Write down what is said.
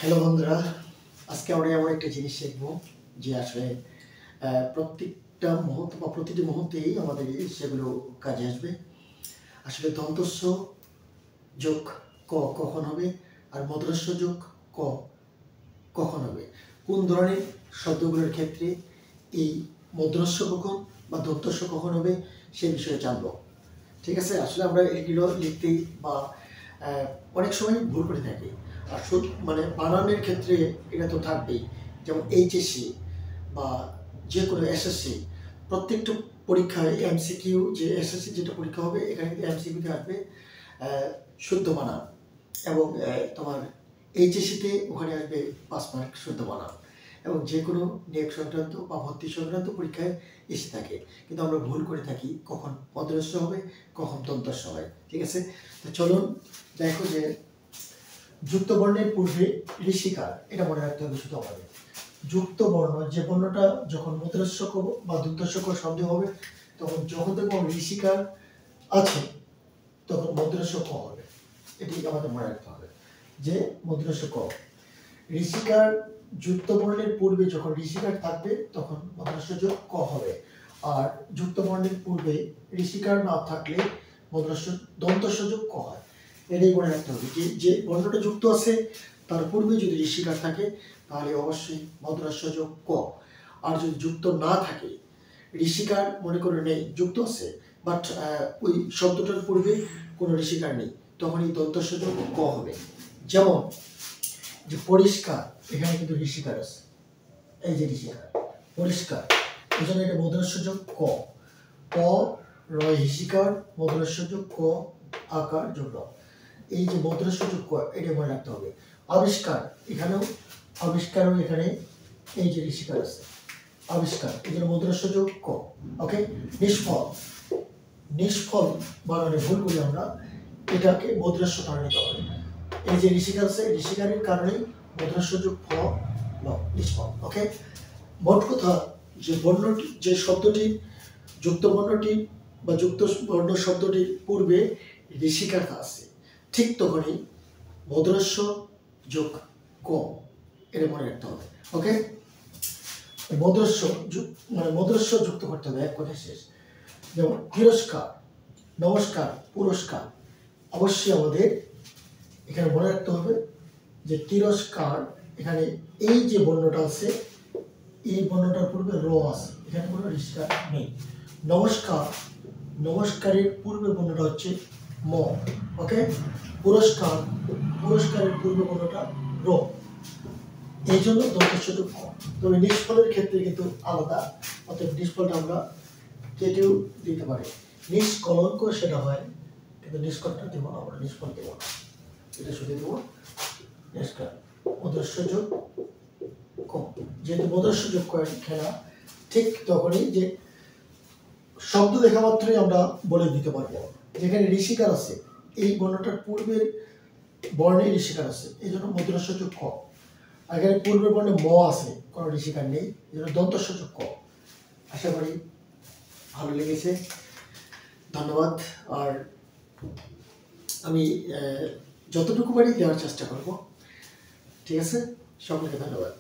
Hello বন্ধুরা, আজকে আমরা এমন একটা জিনিস শিখবো যে আসলে প্রত্যেকটা মুহূর্ত বা প্রতিটি মুহূর্তেই আমাদের সেগুলো কাজে আসবে। আসলে দন্তস্ব যোগ ক কখন হবে আর মূর্ধন্য যোগ ক কখন হবে, কোন ধরনের শব্দগুলোর ক্ষেত্রে এই মূর্ধন্য কখন বা দন্তস্ব কখন হবে সে বিষয়ে জানবো। ঠিক আছে, আসলে আমরা এগুলো লিখতেই বা অনেক সময় ভুল করে থাকি। আর মানে বানানের ক্ষেত্রে এটা তো থাকবেই, যেমন এইচএসসি বা যে কোনো এসএসসি প্রত্যেকটা পরীক্ষায় এমসিকিউ, যে এসএসসি যেটা পরীক্ষা হবে এখানে কিন্তু এমসিকিউতে আসবে শুদ্ধ বানান, এবং তোমার এইচএসসিতে ওখানে আসবে 5 মার্ক শুদ্ধ বানান, এবং যে কোনো নিয়োগ সংক্রান্ত বা ভর্তি সংক্রান্ত পরীক্ষায় এসে থাকে। কিন্তু আমরা ভুল করে থাকি, কখন মূর্ধন্য হবে কখন দন্তস্ব হয়। ঠিক আছে, তো চলুন দেখো যে যুক্ত বর্ণের পূর্বে ঋষিকার, এটা মনে রাখতে হবে শুধু আমাদের। যুক্ত বর্ণ যে বর্ণটা যখন মূর্ধন্য বা দন্তস্ব শব্দ হবে, তখন যখন দেখবো ঋষিকার আছে তখন মূর্ধন্য ক হবে। এটি আমাদের মনে রাখতে হবে যে মূর্ধন্য ক। ঋষিকার যুক্ত বর্ণের পূর্বে যখন ঋষিকার থাকবে তখন মূর্ধন্য যোগ ক হবে, আর যুক্ত বর্ণের পূর্বে ঋষিকার না থাকলে মূর্ধন্য দন্তস্ব যোগ ক হয়। এটাই মনে রাখতে হবে যে যে বর্ণটা যুক্ত আছে তার পূর্বে যদি ঋষিকার থাকে তাহলে অবশ্যই মূর্ধন্য যোগ ক। আর যদি যুক্ত না থাকে, ঋষিকার মনে করে নেই, যুক্ত আছে বাট ওই শব্দটার পূর্বে কোনো ঋষিকার নেই, তখন এই দন্তস্ব যোগ ক হবে। যেমন যে পরিষ্কার, এখানে কিন্তু ঋষিকার আছে, এই যে ঋষিকার পরিষ্কার, এই জন্য এটা মূর্ধন্য যোগ ক। ক রয় ঋষিকার, মূর্ধন্য যোগ ক আকার যোগ র, এই যে মূর্ধন্য যোগ ক, এটা মনে রাখতে হবে। আবিষ্কার, এখানেও আবিষ্কারও এখানে এই যে ঋষিকার আছে, আবিষ্কার, এই জন্য মূর্ধন্য যোগ ক। ওকে, নিষ্ফল, নিষ্ফল বানানে ভুল করি আমরা, এটাকে মূর্ধন্য ধরে নিতে হবে। এই যে ঋষিকার আছে, ঋষিকারের কারণেই মূর্ধন্য যোগ ফ ল, নিষ্ফল। ওকে, মোট কথা যে বর্ণটি, যে শব্দটি যুক্ত বর্ণটি বা যুক্ত বর্ণ শব্দটির পূর্বে ঋষিকার আছে, ঠিক তখনই মূর্ধন্য যোগ ক, এটা মনে রাখতে হবে। ওকে, মূর্ধন্য মানে মূর্ধন্য যুক্ত করতে হবে, এক কথা শেষ। যেমন তিরস্কার, নমস্কার, পুরস্কার, অবশ্যই আমাদের এখানে মনে রাখতে হবে যে তিরস্কার, এখানে এই যে বর্ণটা আছে এই বর্ণটার পূর্বে র আছে, এখানে কোনো ঋষিকার নেই। নমস্কার, নমস্কারের পূর্বে বর্ণটা হচ্ছে ম। ওকে, পুরস্কার, পুরস্কারের পূর্বে বর্ণটা র, এই জন্য দন্তস্ব যোগ ক। তবে নিষ্ফলের ক্ষেত্রে কিন্তু আলাদা, অর্থাৎ নিষ্ফলটা আমরা কেটেও দিতে পারি। নিষ্কলঙ্ক সেটা হয়, কিন্তু নিষ্কলটা দেবো না, আমরা নিষ্ফল দেবো না, এটা শুধু দেবো নিষ্কার। মূর্ধন্য যোগ ক, যেহেতু মূর্ধন্য যোগ করেন খেলা, ঠিক তখনই যে শব্দ দেখা মাত্রই আমরা বলে দিতে পারবো। যেখানে ঋষিকার আছে, এই বর্ণটার পূর্বের বর্ণে ঋষিকার আছে, এই জন্য মূর্ধন্য যোগ ক। আর এখানে পূর্বের বর্ণে ম আছে, কোনো ঋষিকার নেই, এই জন্য দন্তস্ব যোগ ক। আশা করি ভালো লেগেছে, ধন্যবাদ। আর আমি যতটুকু পারি দেওয়ার চেষ্টা করব। ঠিক আছে, সকলকে ধন্যবাদ।